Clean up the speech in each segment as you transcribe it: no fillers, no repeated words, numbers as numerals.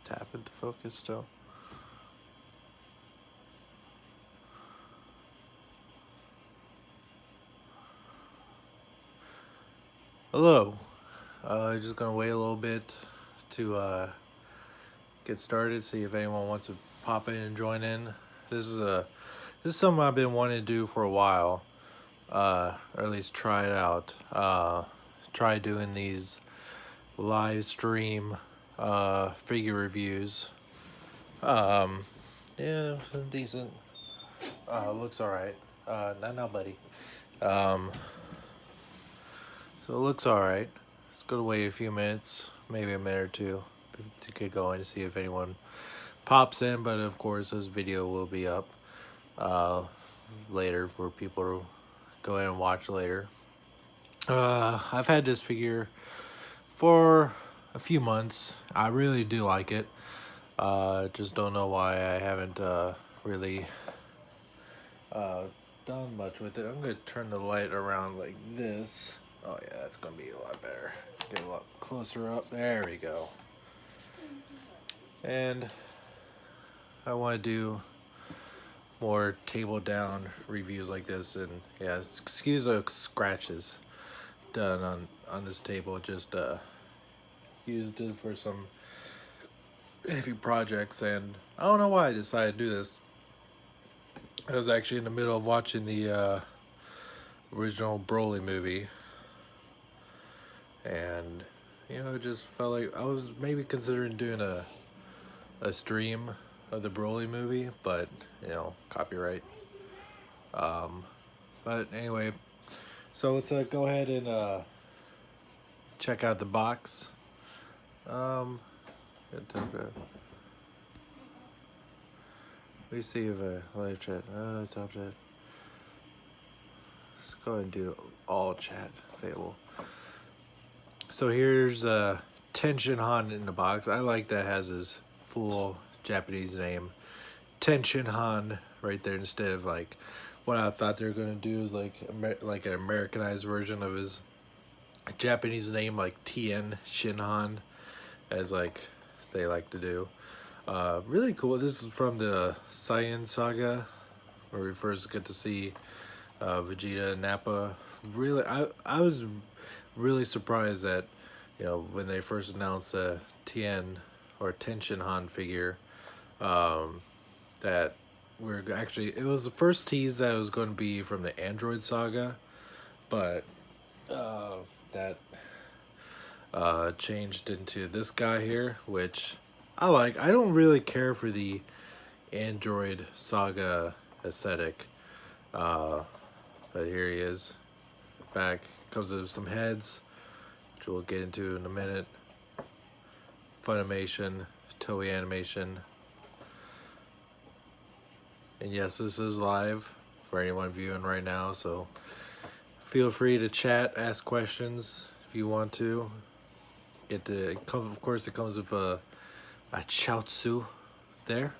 tap into focus still. Hello. Just gonna wait a little bit to get started. See if anyone wants to pop in and join in. This is something I've been wanting to do for a while, or at least try it out. Try doing these live stream figure reviews. Yeah, decent. Looks alright. Not buddy. Um, so it looks alright. Let's go to wait a few minutes, maybe a minute or two, to get going to see if anyone pops in. But of course, this video will be up later for people to go ahead and watch later. I've had this figure for a few months. I really do like it. Just don't know why I haven't really done much with it. I'm gonna turn the light around like this. Oh yeah, that's gonna be a lot better. Get a lot closer up. There we go. And I want to do more table down reviews like this. And yeah, excuse the scratches done on this table. Just used it for some heavy projects, and I don't know why I decided to do this. I was actually in the middle of watching the original Broly movie, and you know, it just felt like I was maybe considering doing a stream of the Broly movie, but you know, copyright. But anyway, so let's go ahead and check out the box. We see if a live chat. Top chat. Let's go ahead and do all chat available. So here's TENSHINHAN in the box. I like that it has his full Japanese name, TENSHINHAN, right there, instead of like what I thought they were gonna do is like an Americanized version of his Japanese name, like TENSHINHAN, as like they like to do. Really cool. This is from the Saiyan saga, where we first get to see Vegeta and Nappa. Really, I was really surprised that, you know, when they first announced the TENSHINHAN figure, that we're actually, it was the first tease that it was going to be from the Android saga, but that changed into this guy here, which I like. I don't really care for the Android saga aesthetic, but here he is. Back comes with some heads, which we'll get into in a minute. Funimation, Toei animation, and yes, this is live for anyone viewing right now. So feel free to chat, ask questions if you want to. Of course, it comes with a Chaozu there.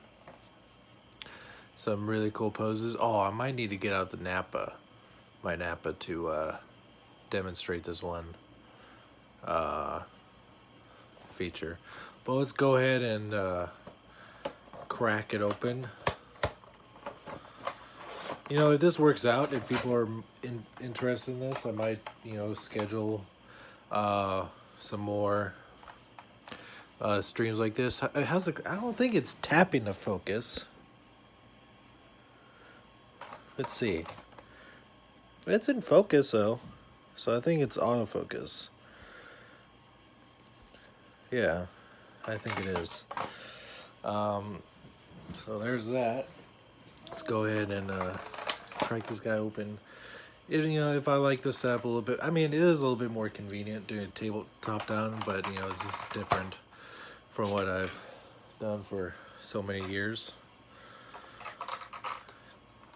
Some really cool poses. Oh, I might need to get out the Nappa. My Nappa to demonstrate this one feature. But let's go ahead and crack it open. You know, if this works out, if people are interested in this, I might, you know, schedule some more streams like this. How's the? I don't think it's tapping the focus. Let's see. It's in focus though, so I think it's autofocus. Yeah, I think it is. So there's that. Let's go ahead and crack this guy open. You know, if I like the setup a little bit, I mean, it is a little bit more convenient doing a table top down, but you know, it's just different from what I've done for so many years.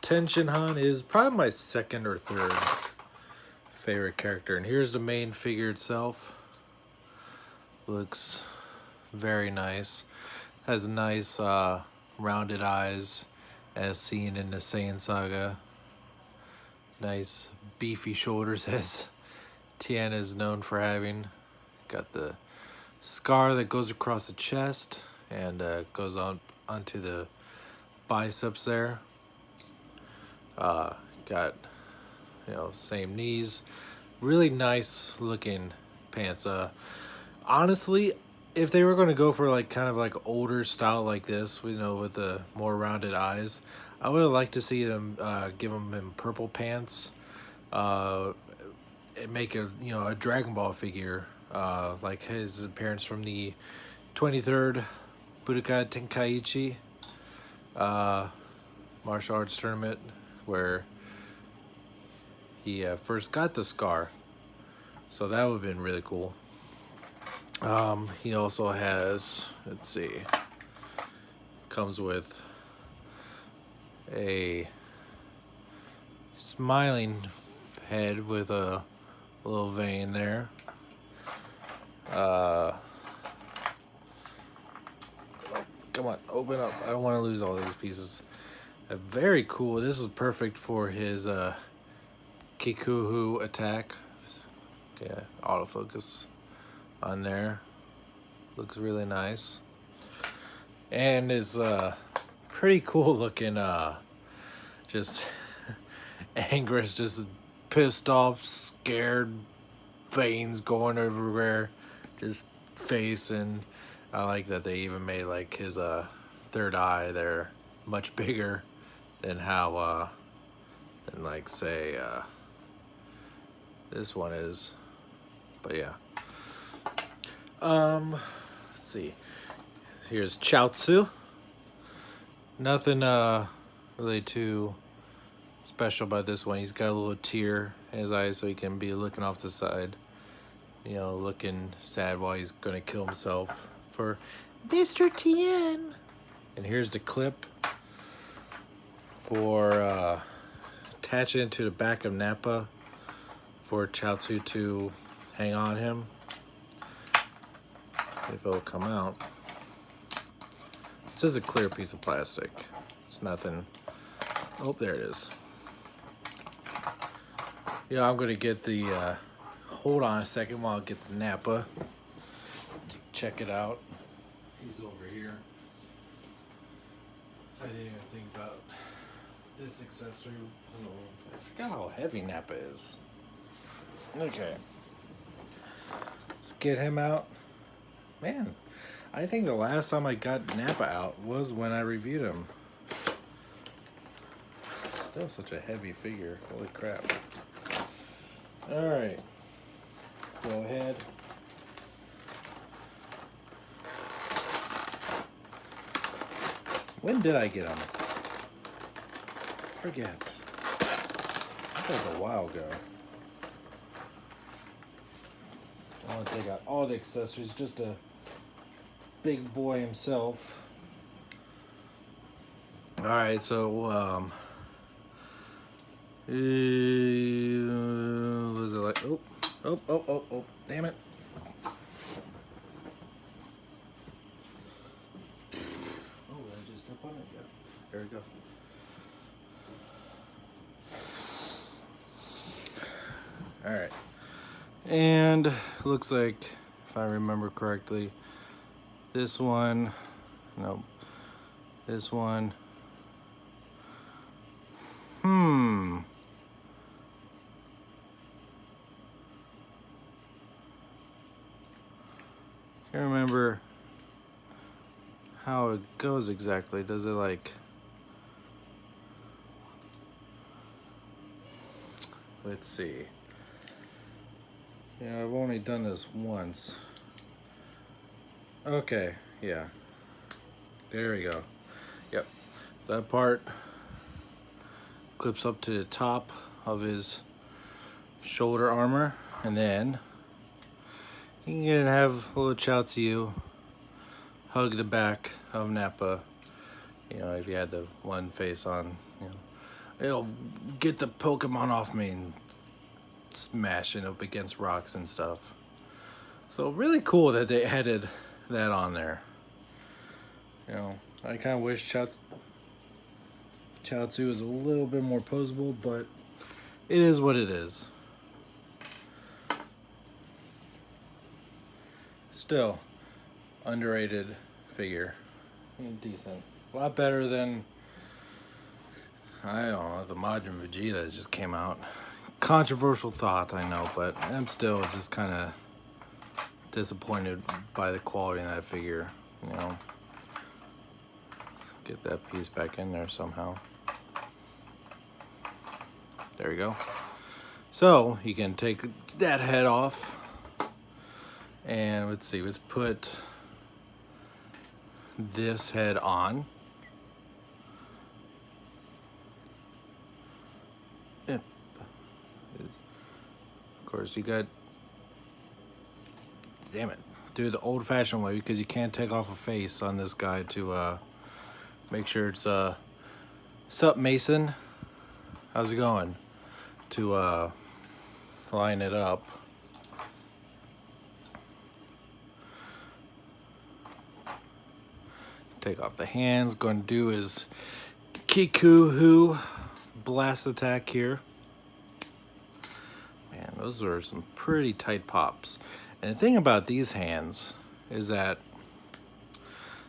TENSHINHAN is probably my second or third favorite character, and here's the main figure itself. Looks very nice. Has nice rounded eyes, as seen in the Saiyan saga. Nice beefy shoulders, as Tien is known for having. Got the scar that goes across the chest, and goes on onto the biceps there. Got, you know, same knees. Really nice looking pants. Honestly, if they were going to go for like kind of like older style like this, you know, with the more rounded eyes, I would have liked to see them give them in purple pants. Make a, you know, a Dragon Ball figure, like his appearance from the 23rd Budokai Tenkaichi martial arts tournament, where he first got the scar. So that would have been really cool. He also has, let's see, comes with a smiling head with a little vein there. Come on, open up. I don't want to lose all these pieces. Very cool. This is perfect for his Kikuhu attack. Okay, autofocus on there. Looks really nice. And is pretty cool looking, just Anguirus, just pissed off, scared, veins going everywhere, just face. And I like that they even made like his third eye there much bigger than how than like say this one is. But yeah. Let's see. Here's Chaozu. Nothing really too special about this one. He's got a little tear in his eye so he can be looking off the side, you know, looking sad while he's gonna kill himself for Mr. Tien. And here's the clip for attaching it to the back of Nappa for Chaozu to hang on him. If it'll come out. This is a clear piece of plastic. It's nothing. Oh, there it is. Yeah, I'm gonna get the, hold on a second while I get the Nappa. Check it out. He's over here. I didn't even think about this accessory. Oh, I forgot how heavy Nappa is. Okay. Let's get him out. Man, I think the last time I got Nappa out was when I reviewed him. Still such a heavy figure. Holy crap. Alright. Let's go ahead. When did I get him? Forget. That was a while ago. I want to take out all the accessories, just a big boy himself. Alright, so was it like oh, damn it. Oh, I just stepped on it. Yeah. There we go. Alright. And looks like, if I remember correctly, this one, no, this one, can't remember how it goes exactly. Does it like, let's see. Yeah, I've only done this once. Okay, yeah. There we go. Yep. That part clips up to the top of his shoulder armor, and then you can have a little Chaozu hug the back of Nappa. You know, if you had the one face on, you know, it'll get the Pokemon off me and smashing up against rocks and stuff. So really cool that they added that on there. You know, I kind of wish Chaozu is a little bit more posable, but it is what it is. Still, underrated figure. Decent. A lot better than, I don't know, the Majin Vegeta that just came out. Controversial thought, I know, but I'm still just kind of disappointed by the quality in that figure, you know. Get that piece back in there somehow. There we go. So you can take that head off, and let's see, let's put this head on. Yep. Of course, you got, damn it, do the old-fashioned way, because you can't take off a face on this guy to make sure it's sup Mason, how's it going, to line it up. Take off the hands. Going to do his Kiku blast attack here. Man, those are some pretty tight pops. And the thing about these hands is that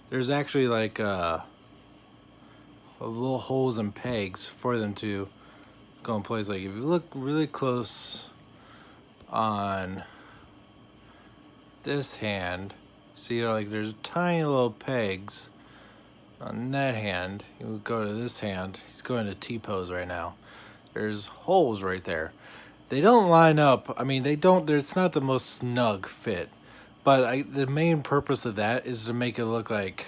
there's actually like little holes and pegs for them to go in place. Like if you look really close on this hand, see like there's tiny little pegs on that hand. You would go to this hand. He's going to T-pose right now. There's holes right there. They don't line up. I mean, they don't. It's not the most snug fit, but the main purpose of that is to make it look like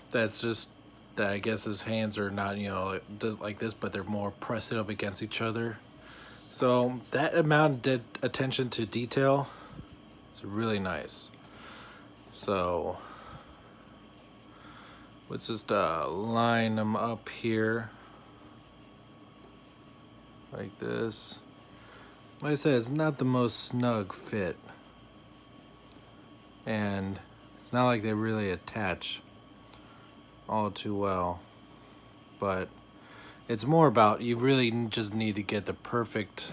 that's just that. I guess his hands are not, you know, like this, but they're more pressed up against each other. So that amount of attention to detail is really nice. So let's just line them up here like this. Like I said, it's not the most snug fit, and it's not like they really attach all too well, but it's more about you really just need to get the perfect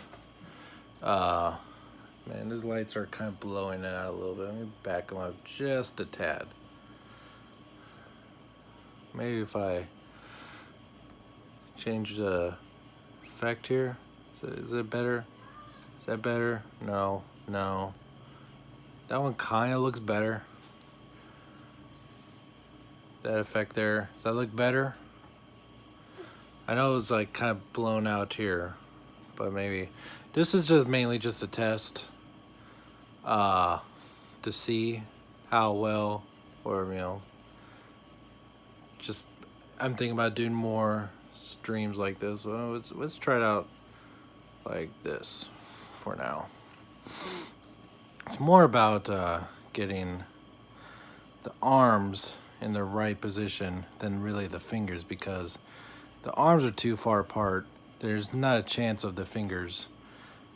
man, these lights are kind of blowing it out a little bit. Let me back them up just a tad. Maybe if I change the effect here, is it better? Is that better? No, no. That one kind of looks better. That effect there, does that look better? I know it's like kind of blown out here, but maybe this is just mainly just a test to see how well, or you know, just I'm thinking about doing more streams like this. So let's try it out like this for now. It's more about getting the arms in the right position than really the fingers, because the arms are too far apart. There's not a chance of the fingers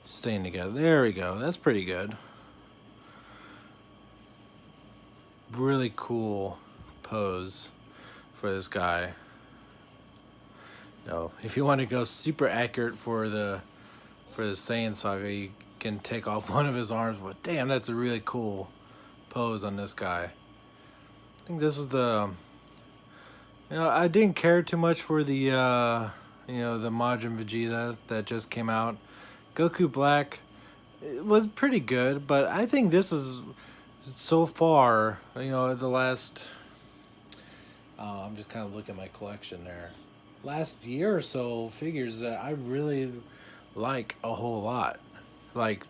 staying together. There we go. That's pretty good. Really cool pose for this guy. No, if you want to go super accurate for the Saiyan Saga, you can take off one of his arms, but damn, that's a really cool pose on this guy. I think this is the, you know, I didn't care too much for the you know, the Majin Vegeta that just came out. Goku Black, it was pretty good, but I think this is so far, you know, the last I'm just kind of looking at my collection there, last year or so figures that I really like a whole lot. Like,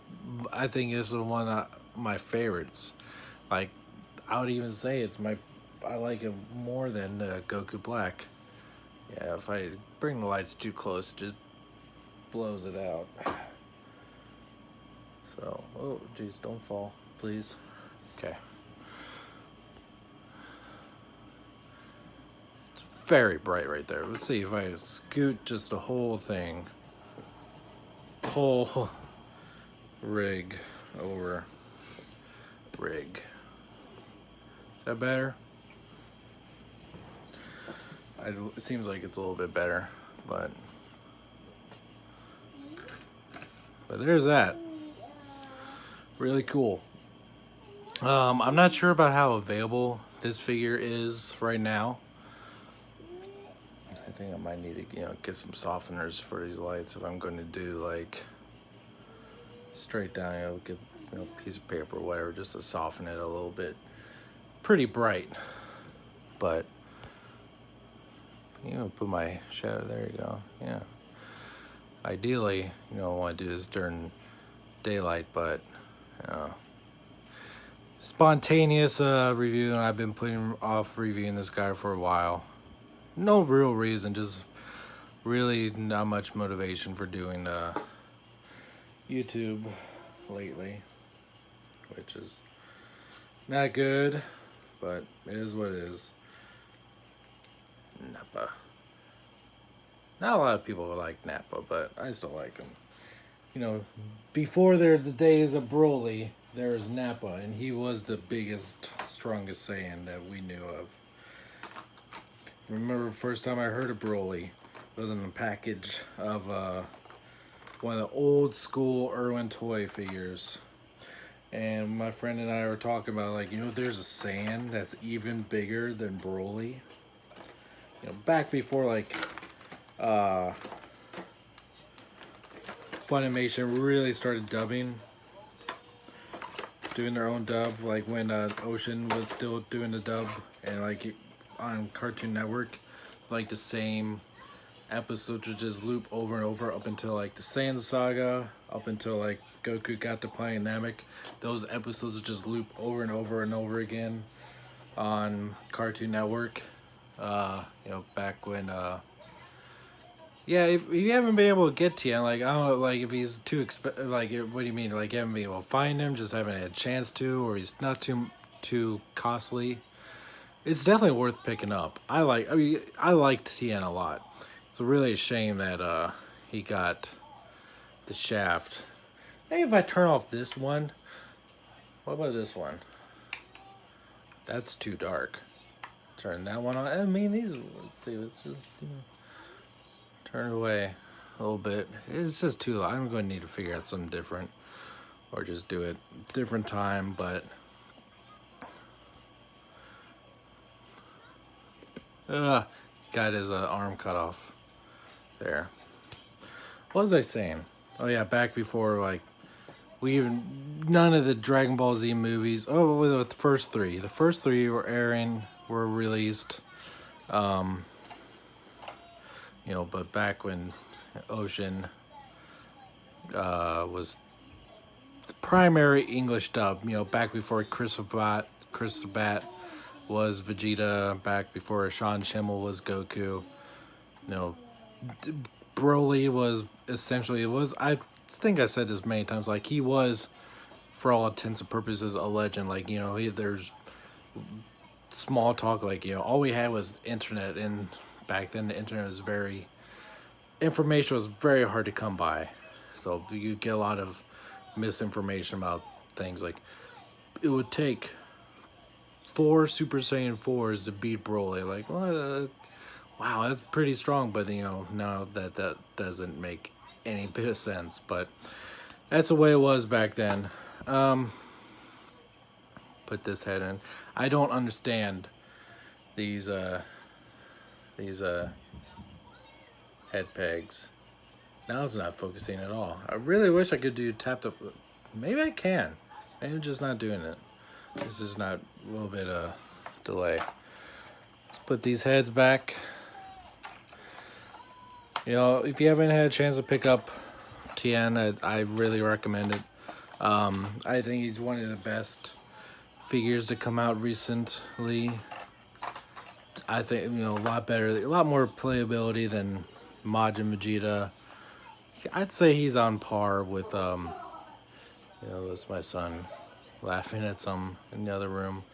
I think this is one of my favorites. Like, I would even say I like it more than Goku Black. Yeah, if I bring the lights too close, it just blows it out. So, oh, geez, don't fall, please. Okay. It's very bright right there. Let's see if I scoot just the whole thing. Whole rig over rig. Is that better? It seems like it's a little bit better, but there's that. Really cool. I'm not sure about how available this figure is right now. I think I might need to, get some softeners for these lights if I'm going to do like straight down, get a piece of paper or whatever just to soften it a little bit. Pretty bright, but put my shadow. There you go. Yeah. Ideally, I want to do this during daylight, but spontaneous review, and I've been putting off reviewing this guy for a while. No real reason, just really not much motivation for doing YouTube lately, which is not good, but it is what it is. Nappa. Not a lot of people like Nappa, but I still like him. Before the days of Broly, there was Nappa, and he was the biggest, strongest Saiyan that we knew of. Remember the first time I heard of Broly, it was in a package of one of the old school Irwin toy figures. And my friend and I were talking about, like, there's a Saiyan that's even bigger than Broly. Back before, like, Funimation really started doing their own dub, like when Ocean was still doing the dub, and like on Cartoon Network, like the same episodes would just loop over and over up until like the Saiyan Saga, up until like Goku got to playing Namek. Those episodes would just loop over and over and over again on Cartoon Network. Back when yeah, if you haven't been able to get Tien, like, I don't know, like, if he's too like, what do you mean? Like, you haven't been able to find him, just haven't had a chance to, or he's not too costly. It's definitely worth picking up. I liked Tien a lot. It's really a shame that he got the shaft. Maybe if I turn off this one. What about this one? That's too dark. Turn that one on. I mean, let's see, let's just, turn it away a little bit. It's just too loud. I'm going to need to figure out something different, or just do it different time, but got his arm cut off there. What was I saying? Oh yeah, back before, like, none of the Dragon Ball Z movies. Oh, the first three were released. But back when Ocean was the primary English dub, back before Chris Sabat was Vegeta, back before Sean Schemmel was Goku, Broly was essentially, I think I said this many times, like, he was, for all intents and purposes, a legend. Like, there's small talk, like, all we had was internet, and back then the internet was information was very hard to come by, so you get a lot of misinformation about things. Like, it would take 4 Super Saiyan 4s to beat Broly. Like, well, wow, that's pretty strong, but now that doesn't make any bit of sense, but that's the way it was back then. Put this head in. I don't understand these head pegs. Now it's not focusing at all. I really wish I could do tap the. Maybe I can. Maybe I'm just not doing it. This is not a little bit of delay. Let's put these heads back. If you haven't had a chance to pick up Tien, I really recommend it. I think he's one of the best figures to come out recently. I think, a lot better, a lot more playability than Majin Vegeta. I'd say he's on par with, it's my son laughing at some in the other room,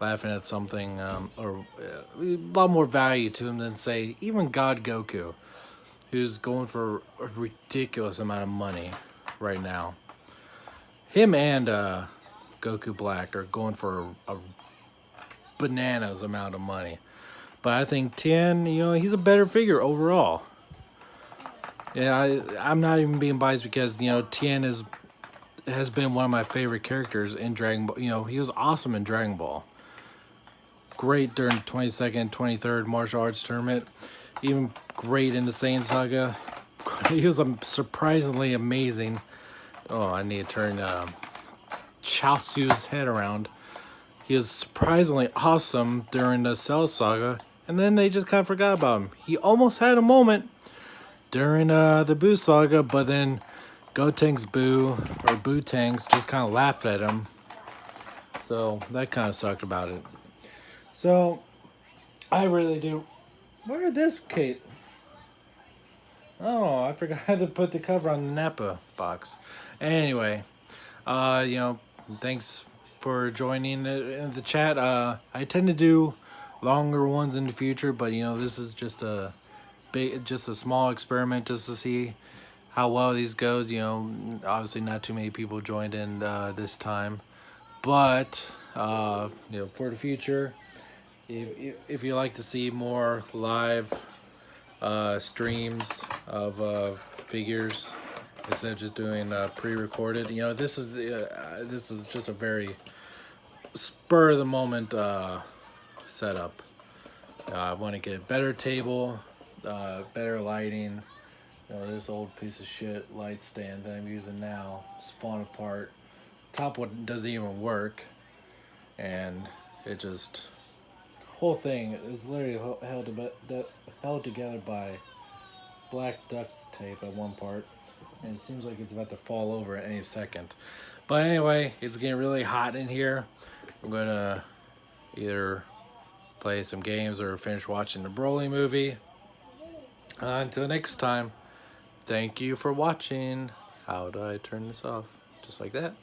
laughing at something, or a lot more value to him than, say, even God Goku, who's going for a ridiculous amount of money right now. Him and Goku Black are going for a bananas amount of money. But I think Tien, he's a better figure overall. Yeah, I'm not even being biased because, Tien has been one of my favorite characters in Dragon Ball. He was awesome in Dragon Ball. great during the 22nd, 23rd martial arts tournament. Even great in the Saiyan Saga. He was surprisingly amazing. Oh, I need to turn Chaozu's head around. He was surprisingly awesome during the Cell Saga, and then they just kind of forgot about him. He almost had a moment during the Buu Saga, but then Gotenks Buu, or Buu Tanks, just kind of laughed at him. So that kind of sucked about it. So I really do. Where is this Kate? Oh, I forgot to put the cover on the Nappa box. Anyway, you know, thanks for joining in the chat. I tend to do longer ones in the future, but you know, this is just a small experiment just to see how well these goes. You know, obviously not too many people joined in this time, but you know, for the future, if you like to see more live streams of figures instead of just doing pre-recorded, you know, this is just a very spur of the moment setup. I want to get a better table, better lighting. You know, this old piece of shit light stand that I'm using now is falling apart. Top one doesn't even work, and it just, whole thing is literally held together by black duct tape at one part, and it seems like it's about to fall over at any second. But anyway, it's getting really hot in here. I'm gonna either play some games or finish watching the Broly movie. Until next time, thank you for watching. How do I turn this off? Just like that.